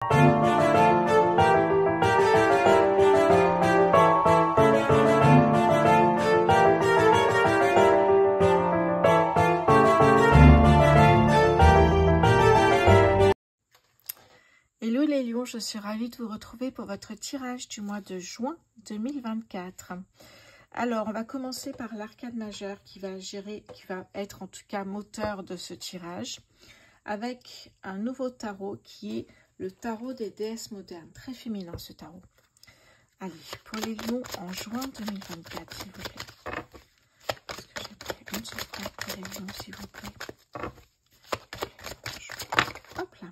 Hello les lions, je suis ravie de vous retrouver pour votre tirage du mois de juin 2024. Alors, on va commencer par l'arcane majeur qui va être en tout cas moteur de ce tirage, avec un nouveau tarot qui est le tarot des déesses modernes. Très féminin ce tarot. Allez, pour les lions en juin 2024, s'il vous plaît. Est-ce que j'ai une surprise pour les lions, s'il vous plaît? Hop là.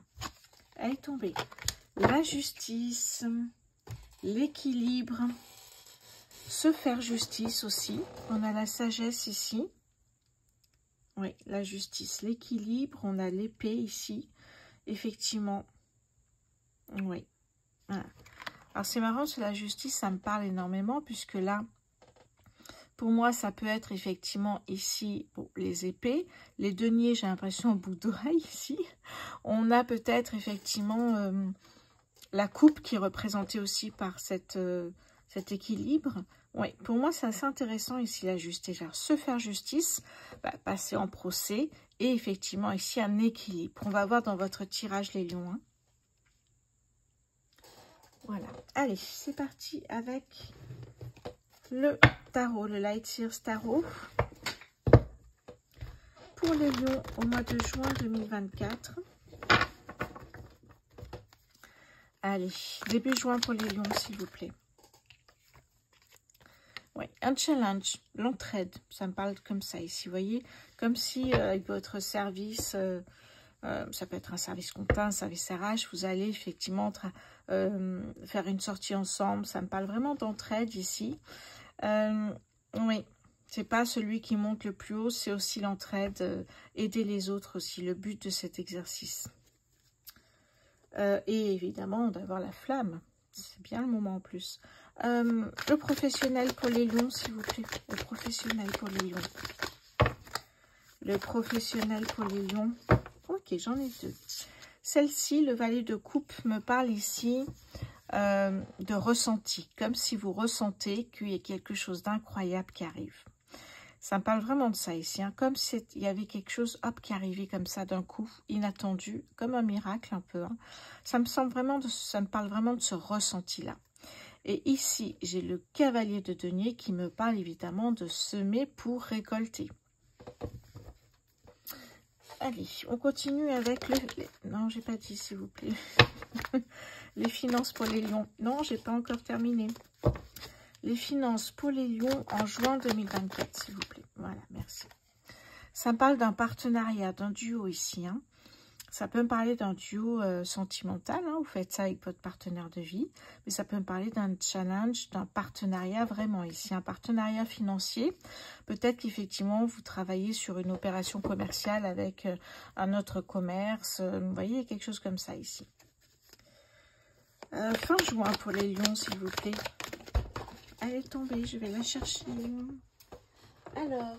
Elle est tombée. La justice, l'équilibre, se faire justice aussi. On a la sagesse ici. Oui, la justice, l'équilibre. On a l'épée ici. Effectivement. Oui. Voilà. Alors c'est marrant, sur la justice, ça me parle énormément puisque là, pour moi, ça peut être effectivement ici bon, les épées. Les deniers, j'ai l'impression, au bout d'oreille ici. On a peut-être effectivement la coupe qui est représentée aussi par cet équilibre. Oui, pour moi, c'est assez intéressant ici, la justice. Déjà, se faire justice, passer en procès et effectivement ici un équilibre. On va voir dans votre tirage les lions. Hein. Voilà. Allez, c'est parti avec le tarot, le Light Years Tarot. Pour les lions au mois de juin 2024. Allez, début juin pour les lions, s'il vous plaît. Oui, un challenge, l'entraide, ça me parle comme ça ici, vous voyez. Comme si avec votre service, ça peut être un service comptable, un service RH, vous allez effectivement faire une sortie ensemble. Ça me parle vraiment d'entraide ici. Oui, c'est pas celui qui monte le plus haut, c'est aussi l'entraide, aider les autres aussi, le but de cet exercice. Et évidemment, d'avoir la flamme, c'est bien le moment en plus. Le professionnel pour les lions, s'il vous plaît. Le professionnel pour les lions. Le professionnel pour les lions. Ok, j'en ai deux. Celle-ci, le valet de coupe, me parle ici de ressenti. Comme si vous ressentez qu'il y a quelque chose d'incroyable qui arrive. Ça me parle vraiment de ça ici. Hein. Comme s'il y avait quelque chose hop, qui arrivait comme ça d'un coup, inattendu, comme un miracle un peu. Hein. Ça me parle vraiment de ce ressenti-là. Et ici, j'ai le cavalier de denier qui me parle évidemment de semer pour récolter. Allez, on continue avec non, j'ai pas dit, s'il vous plaît. Les finances pour les lions. Non, j'ai pas encore terminé. Les finances pour les lions en juin 2024, s'il vous plaît. Voilà, merci. Ça me parle d'un partenariat, d'un duo ici. Hein. Ça peut me parler d'un duo sentimental. Hein. Vous faites ça avec votre partenaire de vie. Mais ça peut me parler d'un challenge, d'un partenariat vraiment ici. Un partenariat financier. Peut-être qu'effectivement, vous travaillez sur une opération commerciale avec un autre commerce. Vous voyez, quelque chose comme ça ici. Fin juin pour les lions, s'il vous plaît. Elle est tombée, je vais la chercher. Alors,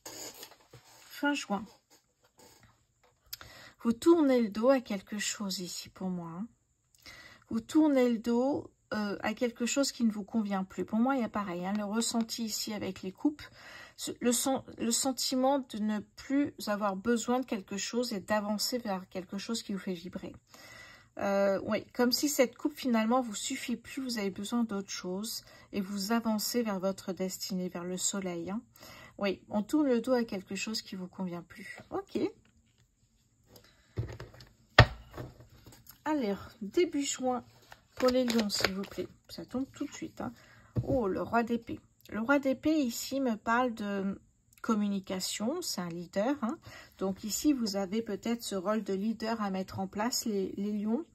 fin juin. Vous tournez le dos à quelque chose ici pour moi. Hein. Vous tournez le dos à quelque chose qui ne vous convient plus. Pour moi, il y a pareil. Hein, le ressenti ici avec les coupes. Le sentiment de ne plus avoir besoin de quelque chose et d'avancer vers quelque chose qui vous fait vibrer. Oui, comme si cette coupe finalement vous suffit plus, vous avez besoin d'autre chose et vous avancez vers votre destinée, vers le soleil. Hein. Oui, on tourne le dos à quelque chose qui vous convient plus. Ok. Alors, début juin pour les lions, s'il vous plaît. Ça tombe tout de suite. Hein. Oh, le roi d'épée. Le roi d'épée ici me parle de communication, c'est un leader. Hein. Donc ici, vous avez peut-être ce rôle de leader à mettre en place, les lions.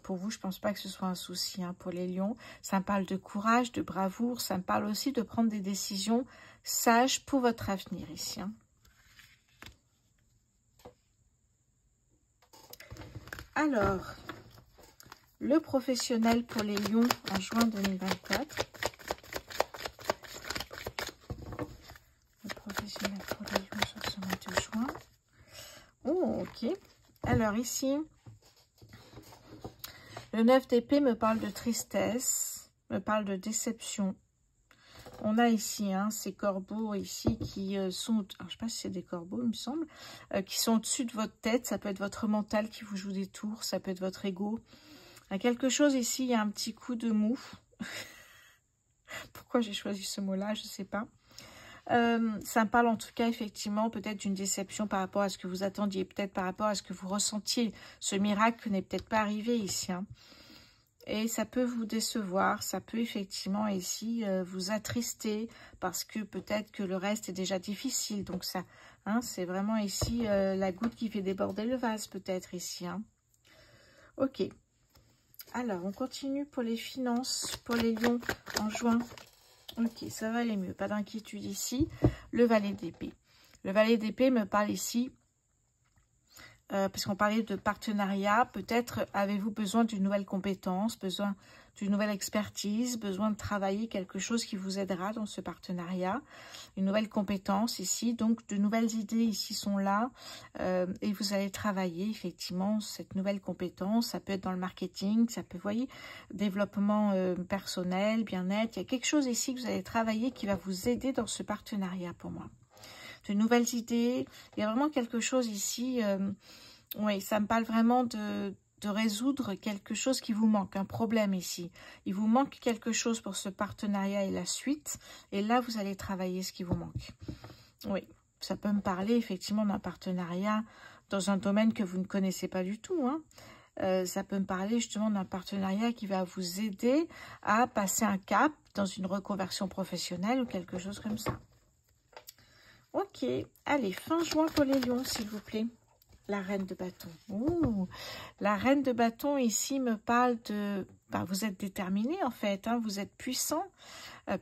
Pour vous, je ne pense pas que ce soit un souci hein, pour les lions. Ça me parle de courage, de bravoure. Ça me parle aussi de prendre des décisions sages pour votre avenir ici. Hein. Alors, le professionnel pour les lions en juin 2024. Le professionnel pour les lions sur ce mois de juin. Oh, ok. Alors ici, le 9 d'épée me parle de tristesse, me parle de déception. On a ici ces corbeaux ici qui sont, alors, je ne sais pas si c'est des corbeaux, il me semble, qui sont au-dessus de votre tête. Ça peut être votre mental qui vous joue des tours, ça peut être votre ego. Il y a quelque chose ici, il y a un petit coup de mou. Pourquoi j'ai choisi ce mot-là, je ne sais pas. Ça me parle en tout cas effectivement peut-être d'une déception par rapport à ce que vous attendiez, peut-être par rapport à ce que vous ressentiez. Ce miracle n'est peut-être pas arrivé ici. Et ça peut vous décevoir, ça peut effectivement ici vous attrister parce que peut-être que le reste est déjà difficile. Donc ça, c'est vraiment ici la goutte qui fait déborder le vase peut-être ici. Ok. Alors, on continue pour les finances, pour les lions en juin. Ok, ça va aller mieux, pas d'inquiétude ici. Le valet d'épée. Le valet d'épée me parle ici, parce qu'on parlait de partenariat, peut-être avez-vous besoin d'une nouvelle compétence, besoin d'une nouvelle expertise, besoin de travailler quelque chose qui vous aidera dans ce partenariat, une nouvelle compétence ici, donc de nouvelles idées ici sont là, et vous allez travailler effectivement cette nouvelle compétence, ça peut être dans le marketing, ça peut, vous voyez, développement personnel, bien-être, il y a quelque chose ici que vous allez travailler qui va vous aider dans ce partenariat pour moi. De nouvelles idées, il y a vraiment quelque chose ici, oui, ça me parle vraiment de résoudre quelque chose qui vous manque, un problème ici. Il vous manque quelque chose pour ce partenariat et la suite, et là, vous allez travailler ce qui vous manque. Oui, ça peut me parler effectivement d'un partenariat dans un domaine que vous ne connaissez pas du tout. Ça peut me parler justement d'un partenariat qui va vous aider à passer un cap dans une reconversion professionnelle ou quelque chose comme ça. Ok, allez, fin juin pour les lions, s'il vous plaît. La reine de bâton. Ouh, la reine de bâton ici me parle de... vous êtes déterminé en fait, vous êtes puissant,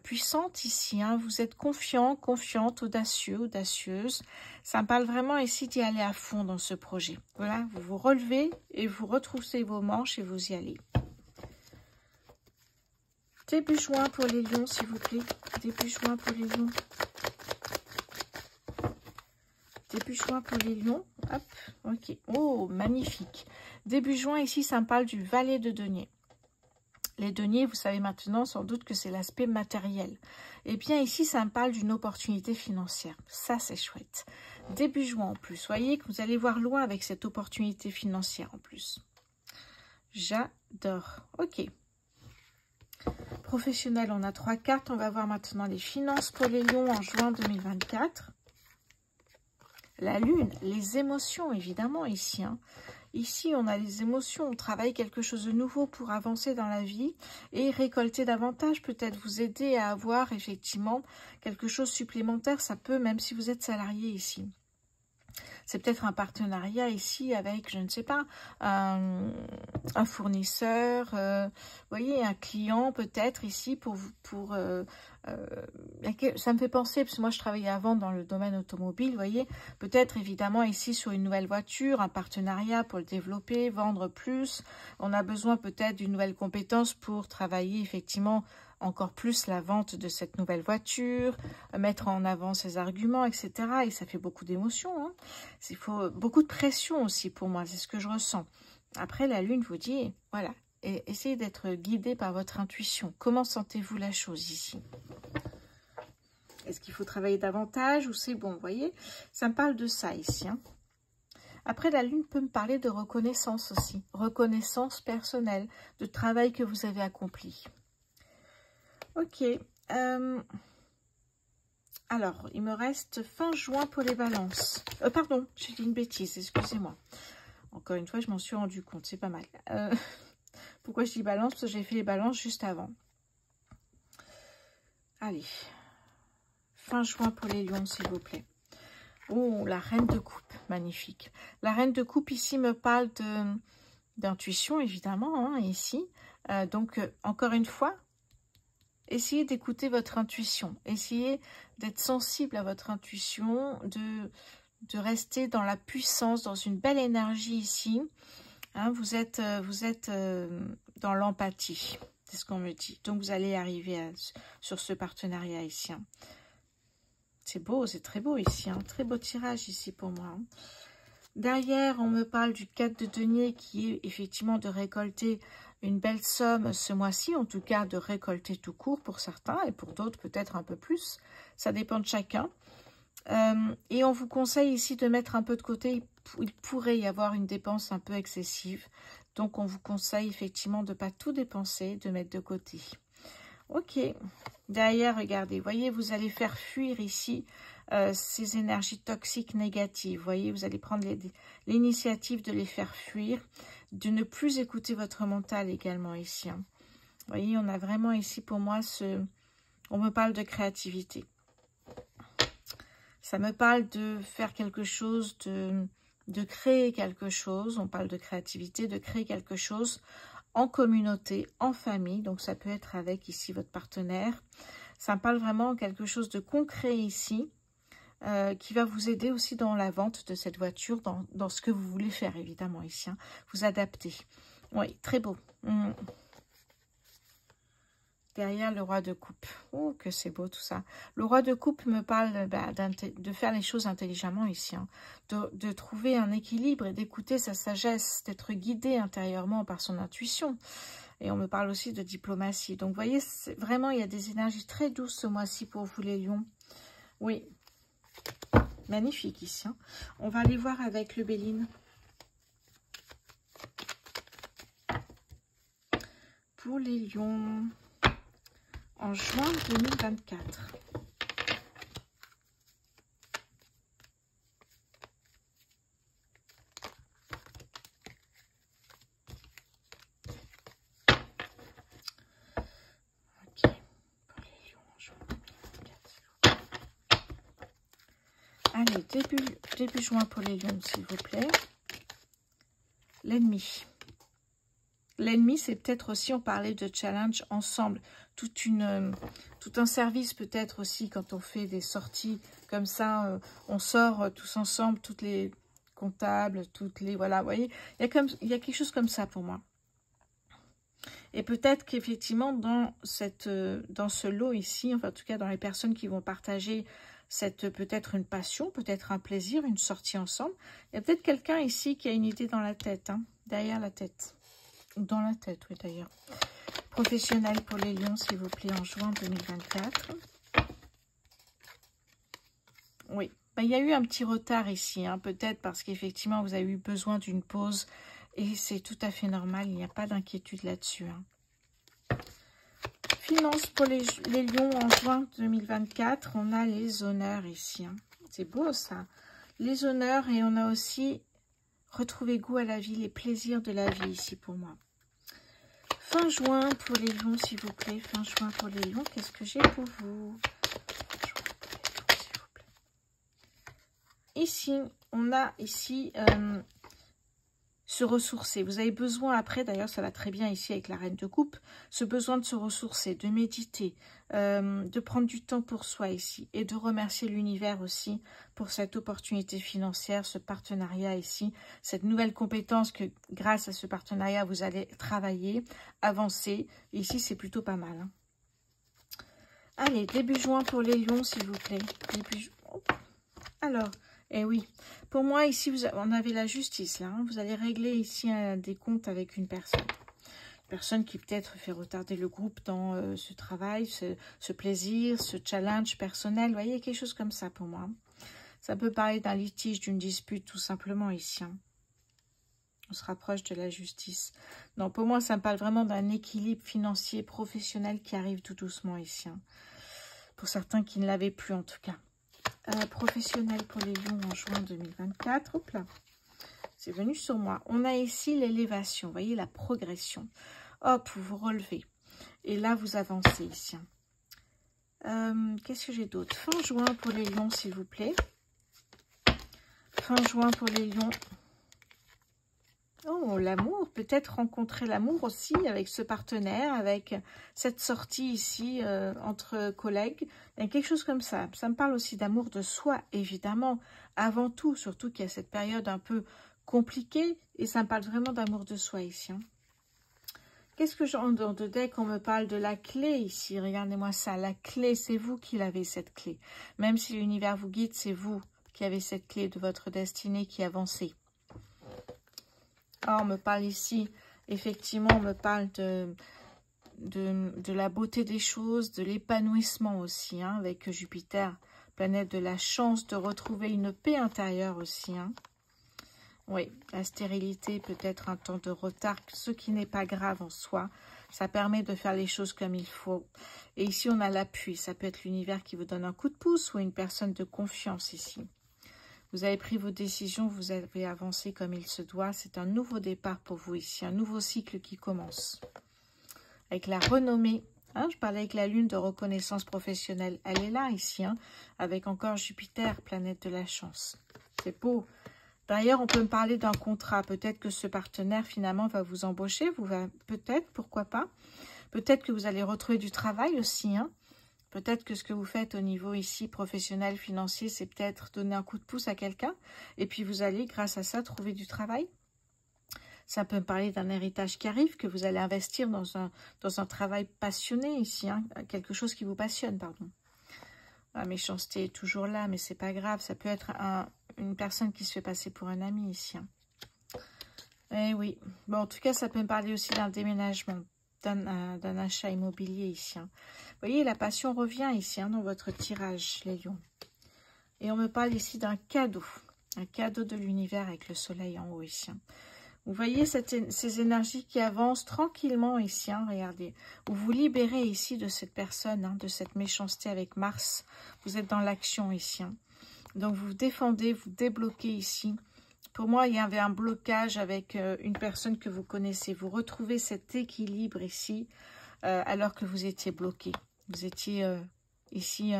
puissante ici, vous êtes confiant, confiante, audacieux, audacieuse. Ça me parle vraiment ici d'y aller à fond dans ce projet. Voilà, vous vous relevez et vous retroussez vos manches et vous y allez. Début juin pour les lions, s'il vous plaît. Début juin pour les lions. Début juin pour les lions. Hop, ok. Oh, magnifique. Début juin, ici, ça me parle du valet de denier. Les deniers, vous savez maintenant sans doute que c'est l'aspect matériel. Et bien ici, ça me parle d'une opportunité financière. Ça, c'est chouette. Début juin en plus. Voyez que vous allez voir loin avec cette opportunité financière en plus. J'adore. Ok. Professionnel, on a 3 cartes. On va voir maintenant les finances pour les lions en juin 2024. La lune, les émotions évidemment ici. Ici, on a les émotions, on travaille quelque chose de nouveau pour avancer dans la vie et récolter davantage, peut-être vous aider à avoir effectivement quelque chose supplémentaire. Ça peut, même si vous êtes salarié ici. C'est peut-être un partenariat ici avec, je ne sais pas, un fournisseur, vous voyez, un client peut-être ici ça me fait penser, parce que moi je travaillais avant dans le domaine automobile, vous voyez, peut-être évidemment ici sur une nouvelle voiture, un partenariat pour le développer, vendre plus. On a besoin peut-être d'une nouvelle compétence pour travailler effectivement encore plus la vente de cette nouvelle voiture, mettre en avant ses arguments, etc. Et ça fait beaucoup d'émotions. Il faut beaucoup de pression aussi pour moi, c'est ce que je ressens. Après, la lune vous dit, voilà, essayez d'être guidé par votre intuition. Comment sentez-vous la chose ici? Est-ce qu'il faut travailler davantage ou c'est bon, vous voyez? Ça me parle de ça ici. Après, la lune peut me parler de reconnaissance aussi. Reconnaissance personnelle, de travail que vous avez accompli. Ok. Alors, il me reste fin juin pour les balances. Pardon, j'ai dit une bêtise, excusez-moi. Encore une fois, je m'en suis rendu compte, c'est pas mal. Pourquoi je dis balance? Parce que j'ai fait les balances juste avant. Allez. Fin juin pour les lions, s'il vous plaît. Oh, la reine de coupe, magnifique. La reine de coupe, ici, me parle d'intuition, évidemment, ici. Donc, encore une fois, essayez d'écouter votre intuition. Essayez d'être sensible à votre intuition, de rester dans la puissance, dans une belle énergie ici. Vous êtes dans l'empathie, c'est ce qu'on me dit. Donc, vous allez arriver sur ce partenariat ici. C'est beau, c'est très beau ici. Très beau tirage ici pour moi. Derrière, on me parle du 4 de denier qui est effectivement de récolter une belle somme ce mois-ci, en tout cas de récolter tout court pour certains et pour d'autres peut-être un peu plus. Ça dépend de chacun. Et on vous conseille ici de mettre un peu de côté. Il pourrait y avoir une dépense un peu excessive. Donc, on vous conseille effectivement de ne pas tout dépenser, de mettre de côté. Ok. Derrière, regardez, voyez, vous allez faire fuir ici ces énergies toxiques négatives. Voyez, vous allez prendre l'initiative de les faire fuir, de ne plus écouter votre mental également ici. Hein. Voyez, on a vraiment ici pour moi on me parle de créativité. Ça me parle de faire quelque chose, de créer quelque chose. On parle de créativité, de créer quelque chose en communauté, en famille. Donc, ça peut être avec ici votre partenaire. Ça me parle vraiment de quelque chose de concret ici, qui va vous aider aussi dans la vente de cette voiture, dans ce que vous voulez faire, évidemment, ici. Hein. Vous adapter. Oui, très beau. Derrière le roi de coupe. Oh, que c'est beau tout ça. Le roi de coupe me parle de faire les choses intelligemment ici. Hein. De trouver un équilibre et d'écouter sa sagesse, d'être guidé intérieurement par son intuition. Et on me parle aussi de diplomatie. Donc, vous voyez, vraiment, il y a des énergies très douces ce mois-ci pour vous, les lions. Oui. Magnifique ici. Hein. On va aller voir avec le Béline. Pour les lions... en juin 2024. Ok, pour les lions en juin 2024. Allez, début juin pour les lions, s'il vous plaît. L'ennemi. L'ennemi, c'est peut-être aussi, on parlait de challenge ensemble, tout un service peut-être aussi quand on fait des sorties comme ça, on sort tous ensemble, toutes les comptables, voilà, vous voyez, il y a quelque chose comme ça pour moi. Et peut-être qu'effectivement, dans ce lot ici, enfin en tout cas dans les personnes qui vont partager peut-être une passion, peut-être un plaisir, une sortie ensemble, il y a peut-être quelqu'un ici qui a une idée dans la tête, hein, derrière la tête. Dans la tête, oui, d'ailleurs. Professionnel pour les lions, s'il vous plaît, en juin 2024. Oui, il y a eu un petit retard ici, hein, peut-être parce qu'effectivement, vous avez eu besoin d'une pause et c'est tout à fait normal, il n'y a pas d'inquiétude là-dessus. Hein. Finance pour les lions en juin 2024, on a les honneurs ici. Hein. C'est beau, ça. Les honneurs et on a aussi... retrouver goût à la vie, les plaisirs de la vie ici pour moi. Fin juin pour les lions, s'il vous plaît. Fin juin pour les lions, qu'est-ce que j'ai pour vous? Ici, on a ici se ressourcer. Vous avez besoin après, d'ailleurs ça va très bien ici avec la reine de coupe, ce besoin de se ressourcer, de méditer, de prendre du temps pour soi ici et de remercier l'univers aussi pour cette opportunité financière, ce partenariat ici, cette nouvelle compétence que grâce à ce partenariat vous allez travailler, avancer. Ici c'est plutôt pas mal. Hein. Allez, début juin pour les lions s'il vous plaît. Alors... eh oui, pour moi, ici, on avait la justice, là. Hein. Vous allez régler ici des comptes avec une personne. Une personne qui peut-être fait retarder le groupe dans ce travail, ce plaisir, ce challenge personnel. Vous voyez, quelque chose comme ça pour moi. Ça peut parler d'un litige, d'une dispute, tout simplement ici. Hein. On se rapproche de la justice. Non, pour moi, ça me parle vraiment d'un équilibre financier, professionnel qui arrive tout doucement ici. Hein. Pour certains qui ne l'avaient plus, en tout cas. Professionnel pour les lions en juin 2024. Hop là, c'est venu sur moi. On a ici l'élévation, vous voyez la progression. Hop, vous vous relevez. Et là, vous avancez ici. Qu'est-ce que j'ai d'autre? Fin juin pour les lions, s'il vous plaît. Fin juin pour les lions. Oh, l'amour, peut-être rencontrer l'amour aussi avec ce partenaire, avec cette sortie ici entre collègues. Il y a quelque chose comme ça. Ça me parle aussi d'amour de soi, évidemment, avant tout, surtout qu'il y a cette période un peu compliquée. Et ça me parle vraiment d'amour de soi ici. Hein. Qu'est-ce que j'ai dans de deck? On me parle de la clé ici. Regardez-moi ça. La clé, c'est vous qui l'avez, cette clé. Même si l'univers vous guide, c'est vous qui avez cette clé de votre destinée qui avancez. on me parle ici, effectivement, on me parle de la beauté des choses, de l'épanouissement aussi, hein, avec Jupiter, planète de la chance, de retrouver une paix intérieure aussi. Hein. Oui, la stérilité, peut-être un temps de retard, ce qui n'est pas grave en soi. Ça permet de faire les choses comme il faut. Et ici, on a l'appui. Ça peut être l'univers qui vous donne un coup de pouce ou une personne de confiance ici. Vous avez pris vos décisions, vous avez avancé comme il se doit. C'est un nouveau départ pour vous ici, un nouveau cycle qui commence. Avec la renommée, hein, je parlais avec la lune de reconnaissance professionnelle. Elle est là ici, hein, avec encore Jupiter, planète de la chance. C'est beau. D'ailleurs, on peut me parler d'un contrat. Peut-être que ce partenaire, finalement, va vous embaucher. Peut-être, pourquoi pas. Peut-être que vous allez retrouver du travail aussi. Hein. Peut-être que ce que vous faites au niveau ici, professionnel, financier, c'est peut-être donner un coup de pouce à quelqu'un. Et puis, vous allez, grâce à ça, trouver du travail. Ça peut me parler d'un héritage qui arrive, que vous allez investir dans un travail passionné ici. Hein. Quelque chose qui vous passionne, pardon. La méchanceté est toujours là, mais c'est pas grave. Ça peut être une personne qui se fait passer pour un ami ici. Hein. Eh oui. Bon, en tout cas, ça peut me parler aussi d'un déménagement, d'un achat immobilier ici. Hein. Vous voyez, la passion revient ici, hein, dans votre tirage, les lions. Et on me parle ici d'un cadeau. Un cadeau de l'univers avec le soleil en haut ici. Hein. Vous voyez ces énergies qui avancent tranquillement ici, hein, regardez. Vous vous libérez ici de cette personne, hein, de cette méchanceté avec Mars. Vous êtes dans l'action ici. Hein. Donc vous vous défendez, vous débloquez ici. Pour moi, il y avait un blocage avec une personne que vous connaissez. Vous retrouvez cet équilibre ici, alors que vous étiez bloqué. Vous étiez ici,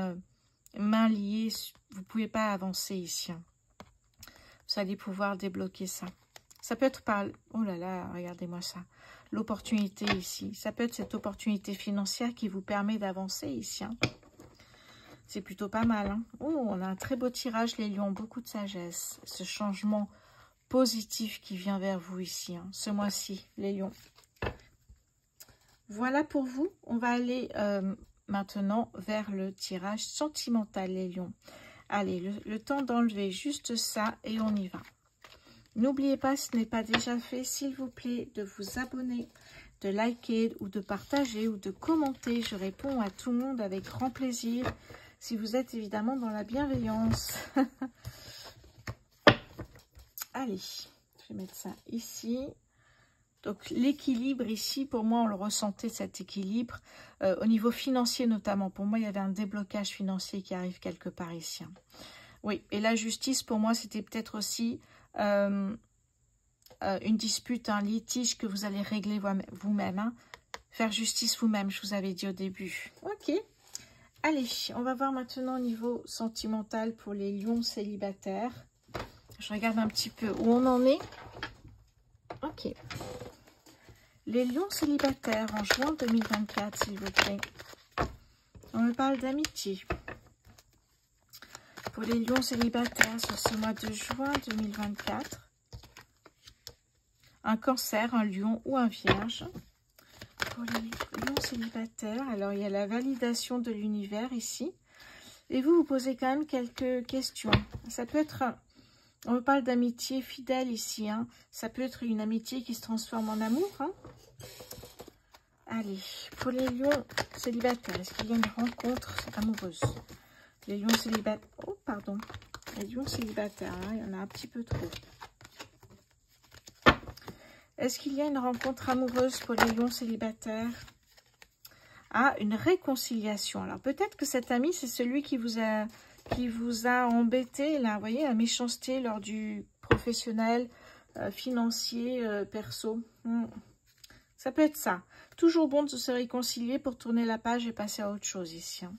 mains liées. Vous ne pouvez pas avancer ici. Hein. Vous allez pouvoir débloquer ça. Ça peut être par... Oh là là, regardez-moi ça. L'opportunité ici. Ça peut être cette opportunité financière qui vous permet d'avancer ici. Hein. C'est plutôt pas mal. Hein. Oh, on a un très beau tirage, les lions. Beaucoup de sagesse. Ce changement positif qui vient vers vous ici. Hein, ce mois-ci, les lions. Voilà pour vous. On va aller maintenant vers le tirage sentimental, les lions. Allez, le temps d'enlever juste ça et on y va. N'oubliez pas, ce n'est pas déjà fait, s'il vous plaît, de vous abonner, de liker ou de partager ou de commenter. Je réponds à tout le monde avec grand plaisir, si vous êtes évidemment dans la bienveillance. Allez, je vais mettre ça ici. Donc l'équilibre ici, pour moi, on le ressentait, cet équilibre, au niveau financier notamment. Pour moi, il y avait un déblocage financier qui arrive quelque part ici. Oui, et la justice, pour moi, c'était peut-être aussi... une dispute, un litige que vous allez régler vous-même. Hein. Faire justice vous-même, je vous avais dit au début. Ok. Allez, on va voir maintenant au niveau sentimental pour les lions célibataires. Je regarde un petit peu où on en est. Ok. Les lions célibataires en juin 2024, s'il vous plaît. On me parle d'amitié. Pour les lions célibataires sur ce mois de juin 2024, un cancer, un lion ou un vierge. Pour les lions célibataires, alors il y a la validation de l'univers ici. Et vous posez quand même quelques questions. Ça peut être, on me parle d'amitié fidèle ici. Hein. Ça peut être une amitié qui se transforme en amour. Hein. Allez, pour les lions célibataires, est-ce qu'il y a une rencontre amoureuse? Les lions célibataires, oh pardon, les lions célibataires, hein, il y en a un petit peu trop. Est-ce qu'il y a une rencontre amoureuse pour les lions célibataires? Ah, une réconciliation. Alors peut-être que cet ami, c'est celui qui vous a embêté, là, vous voyez, la méchanceté lors du professionnel, financier, perso. Ça peut être ça. Toujours bon de se réconcilier pour tourner la page et passer à autre chose ici. Hein.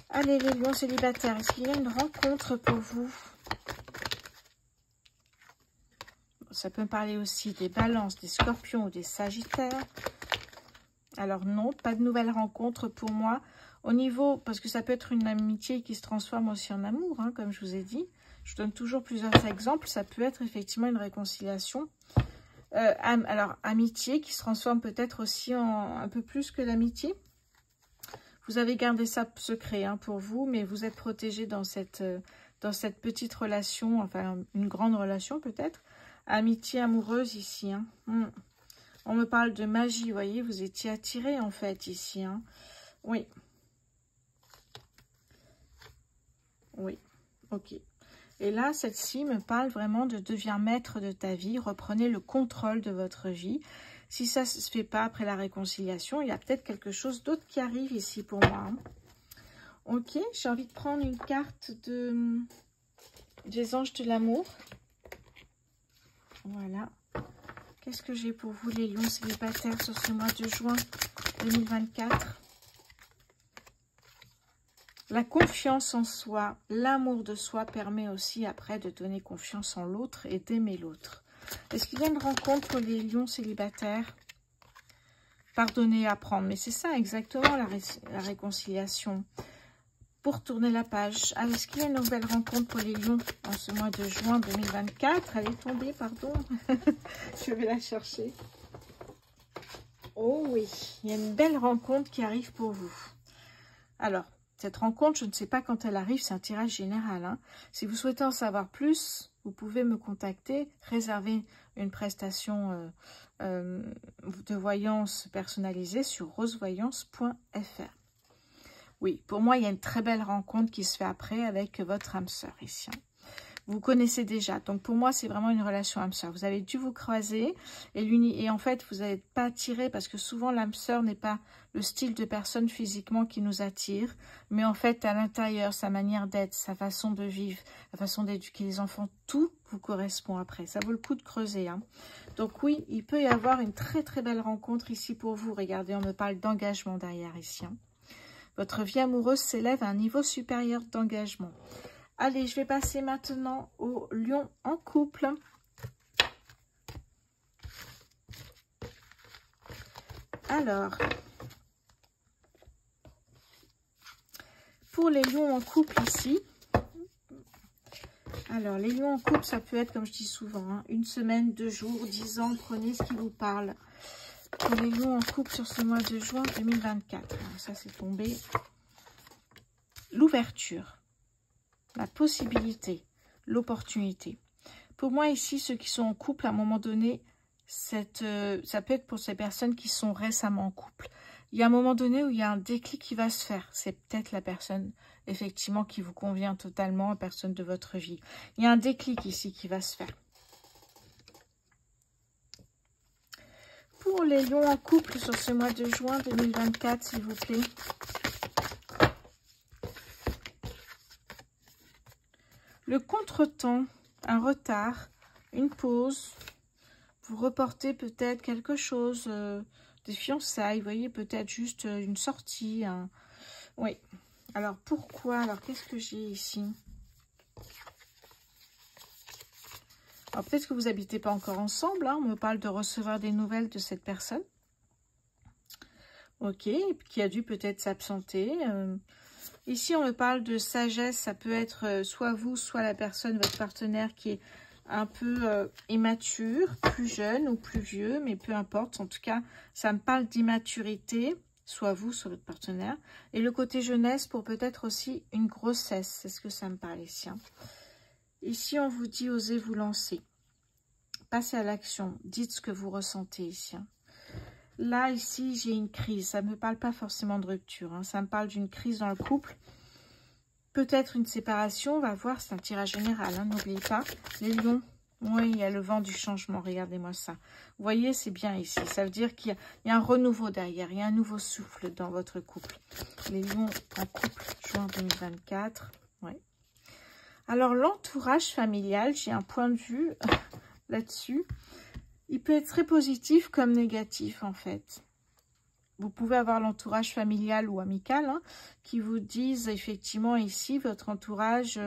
Allez, les lions célibataires, est-ce qu'il y a une rencontre pour vous? Ça peut me parler aussi des balances, des scorpions ou des sagittaires. Alors non, pas de nouvelle rencontre pour moi. Au niveau, parce que ça peut être une amitié qui se transforme aussi en amour, hein, comme je vous ai dit. Je donne toujours plusieurs exemples. Ça peut être effectivement une réconciliation. Alors, amitié qui se transforme peut-être aussi en un peu plus que l'amitié. Vous avez gardé ça secret hein, pour vous, mais vous êtes protégé dans cette petite relation, enfin une grande relation peut-être, Amitié amoureuse ici. Hein. On me parle de magie, vous voyez, vous étiez attiré en fait ici. Hein. Oui. Oui, ok. Et là, celle-ci me parle vraiment de devenir maître de ta vie. Reprenez le contrôle de votre vie. Si ça ne se fait pas après la réconciliation, il y a peut-être quelque chose d'autre qui arrive ici pour moi. Hein. Ok, j'ai envie de prendre une carte des anges de l'amour. Voilà. Qu'est-ce que j'ai pour vous, les lions célibataires, sur ce mois de juin 2024? La confiance en soi, l'amour de soi permet aussi après de donner confiance en l'autre et d'aimer l'autre. Est-ce qu'il y a une rencontre pour les lions célibataires? Pardonner et apprendre. Mais c'est ça exactement la réconciliation. Pour tourner la page. Alors, est-ce qu'il y a une nouvelle rencontre pour les lions en ce mois de juin 2024? Elle est tombée, pardon. Je vais la chercher. Oh oui, il y a une belle rencontre qui arrive pour vous. Alors, cette rencontre, je ne sais pas quand elle arrive, c'est un tirage général. Hein. Si vous souhaitez en savoir plus, vous pouvez me contacter, réserver une prestation de voyance personnalisée sur rosevoyance.fr. Oui, pour moi, il y a une très belle rencontre qui se fait après avec votre âme sœur ici. Hein. Vous connaissez déjà. Donc, pour moi, c'est vraiment une relation âme sœur. Vous avez dû vous croiser et en fait, vous n'êtes pas attiré parce que souvent, l'âme sœur n'est pas le style de personne physiquement qui nous attire. Mais en fait, à l'intérieur, sa manière d'être, sa façon de vivre, la façon d'éduquer les enfants, tout vous correspond après. Ça vaut le coup de creuser. Hein. Donc oui, il peut y avoir une très très belle rencontre ici pour vous. Regardez, on me parle d'engagement derrière ici. Hein. Votre vie amoureuse s'élève à un niveau supérieur d'engagement. Allez, je vais passer maintenant au lion en couple. Alors, pour les lions en couple ici, alors les lions en couple, ça peut être, comme je dis souvent, hein, 1 semaine, 2 jours, 10 ans, prenez ce qui vous parle. Pour les lions en couple sur ce mois de juin 2024, alors, ça c'est tombé. L'ouverture. La possibilité, l'opportunité. Pour moi, ici, ceux qui sont en couple, à un moment donné, ça peut être pour ces personnes qui sont récemment en couple. Il y a un moment donné où il y a un déclic qui va se faire. C'est peut-être la personne, effectivement, qui vous convient totalement, la personne de votre vie. Il y a un déclic ici qui va se faire. Pour les lions en couple sur ce mois de juin 2024, s'il vous plaît. Le contretemps, un retard, une pause, vous reportez peut-être quelque chose, des fiançailles, vous voyez, peut-être juste une sortie. Oui. Alors, pourquoi? Alors, qu'est-ce que j'ai ici? Alors, peut-être que vous n'habitez pas encore ensemble. Hein, on me parle de recevoir des nouvelles de cette personne. Ok, qui a dû peut-être s'absenter. Ici, on me parle de sagesse. Ça peut être soit vous, soit la personne, votre partenaire, qui est un peu immature, plus jeune ou plus vieux, mais peu importe. En tout cas, ça me parle d'immaturité, soit vous, soit votre partenaire. Et le côté jeunesse pour peut-être aussi une grossesse. C'est ce que ça me parle ici. Hein. Ici, on vous dit, osez vous lancer. Passez à l'action. Dites ce que vous ressentez ici. Hein. Là, ici, j'ai une crise. Ça ne me parle pas forcément de rupture. Hein. Ça me parle d'une crise dans le couple. Peut-être une séparation. On va voir, c'est un tirage général. Hein. N'oubliez pas. Les lions. Oui, il y a le vent du changement. Regardez-moi ça. Vous voyez, c'est bien ici. Ça veut dire qu'il y a un renouveau derrière. Il y a un nouveau souffle dans votre couple. Les lions en couple, juin 2024. Oui. Alors, l'entourage familial, j'ai un point de vue là-dessus. Il peut être très positif comme négatif, en fait. Vous pouvez avoir l'entourage familial ou amical hein, qui vous disent, effectivement, ici, votre entourage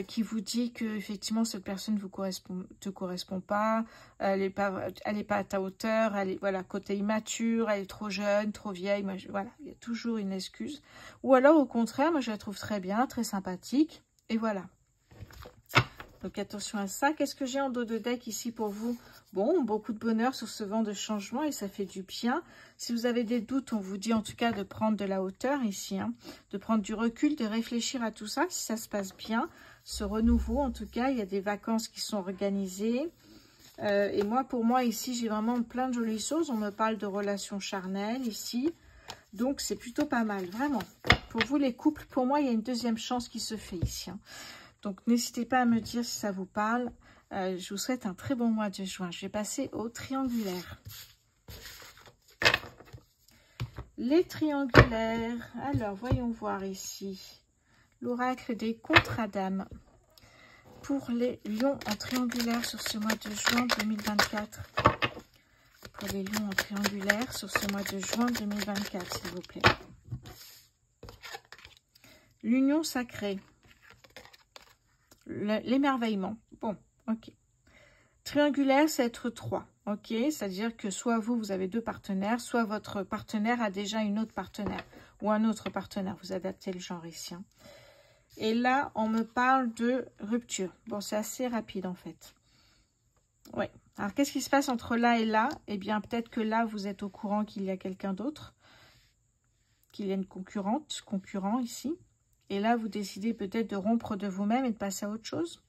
qui vous dit que, effectivement, cette personne ne te correspond pas, elle n'est pas à ta hauteur, elle est, voilà, côté immature, elle est trop jeune, trop vieille, moi, voilà, il y a toujours une excuse. Ou alors, au contraire, moi, je la trouve très bien, très sympathique, et voilà. Donc, attention à ça. Qu'est-ce que j'ai en dos de deck ici pour vous? Bon, beaucoup de bonheur sur ce vent de changement et ça fait du bien. Si vous avez des doutes, on vous dit en tout cas de prendre de la hauteur ici, hein, de prendre du recul, de réfléchir à tout ça, si ça se passe bien. Ce renouveau, en tout cas, il y a des vacances qui sont organisées. Et moi, pour moi, ici, j'ai vraiment plein de jolies choses. On me parle de relations charnelles ici. Donc, c'est plutôt pas mal, vraiment. Pour vous, les couples, pour moi, il y a une deuxième chance qui se fait ici. Hein. Donc, n'hésitez pas à me dire si ça vous parle. Je vous souhaite un très bon mois de juin. Je vais passer au triangulaire. Les triangulaires. Alors, voyons voir ici. L'oracle des contrats d'âme. Pour les lions en triangulaire sur ce mois de juin 2024. Pour les lions en triangulaire sur ce mois de juin 2024, s'il vous plaît. L'union sacrée. L'émerveillement. Bon, ok. Triangulaire, c'est être 3. Ok, c'est-à-dire que soit vous avez 2 partenaires, soit votre partenaire a déjà une autre partenaire ou un autre partenaire. Vous adaptez le genre ici. Hein. Et là, on me parle de rupture. Bon, c'est assez rapide en fait. Oui. Alors, qu'est-ce qui se passe entre là et là? Eh bien, peut-être que là, vous êtes au courant qu'il y a quelqu'un d'autre, qu'il y a une concurrent ici. Et là, vous décidez peut-être de rompre de vous-même et de passer à autre chose.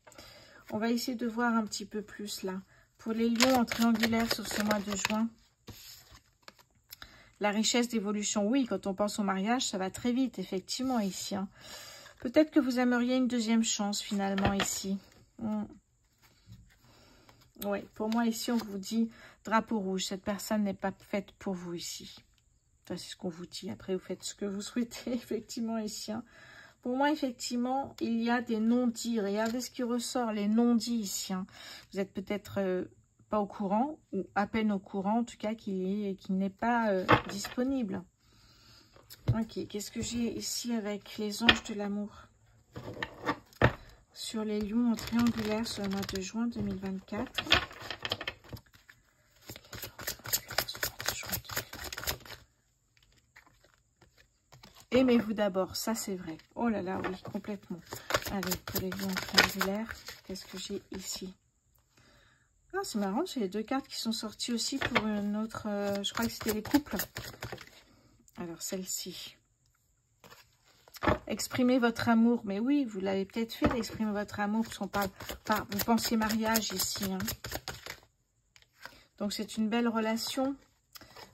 On va essayer de voir un petit peu plus là. Pour les lions en triangulaire sur ce mois de juin. La richesse d'évolution, oui, quand on pense au mariage, ça va très vite, effectivement, ici. Hein. Peut-être que vous aimeriez une deuxième chance, finalement, ici. Oui, pour moi, ici, on vous dit drapeau rouge. Cette personne n'est pas faite pour vous, ici. Enfin, c'est ce qu'on vous dit. Après, vous faites ce que vous souhaitez, effectivement, ici. Hein. Pour moi, effectivement, il y a des non-dits. Regardez ce qui ressort, les non-dits, ici. Hein. Vous êtes peut-être pas au courant, ou à peine au courant, en tout cas, qu'il n'est pas disponible. Ok, qu'est-ce que j'ai ici avec les anges de l'amour? Sur les lions en triangulaire sur le mois de juin 2024. Aimez-vous d'abord, ça c'est vrai. Oh là là, oui, complètement. Allez, pour les lions en triangulaire, qu'est-ce que j'ai ici? Ah, c'est marrant, j'ai les 2 cartes qui sont sorties aussi pour une autre... je crois que c'était les couples. Alors, celle-ci. Exprimez votre amour. Mais oui, vous l'avez peut-être fait d'exprimer votre amour, parce qu'on parle... Enfin, vous pensiez mariage ici. Hein. Donc, c'est une belle relation.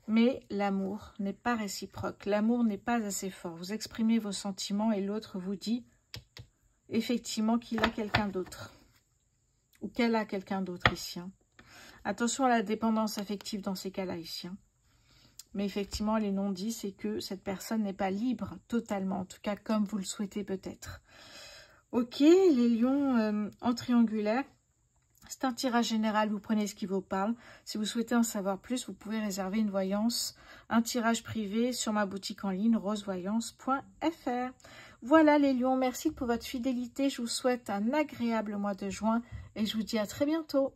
Mais l'amour n'est pas réciproque. L'amour n'est pas assez fort. Vous exprimez vos sentiments et l'autre vous dit effectivement qu'il a quelqu'un d'autre. Ou qu'elle a quelqu'un d'autre ici. Hein. Attention à la dépendance affective dans ces cas-là ici. Hein. Mais effectivement, les non-dits, c'est que cette personne n'est pas libre totalement. En tout cas, comme vous le souhaitez peut-être. Ok, les lions en triangulaire. C'est un tirage général, vous prenez ce qui vous parle. Si vous souhaitez en savoir plus, vous pouvez réserver une voyance, un tirage privé sur ma boutique en ligne, rosevoyance.fr. Voilà les lions, merci pour votre fidélité. Je vous souhaite un agréable mois de juin et je vous dis à très bientôt.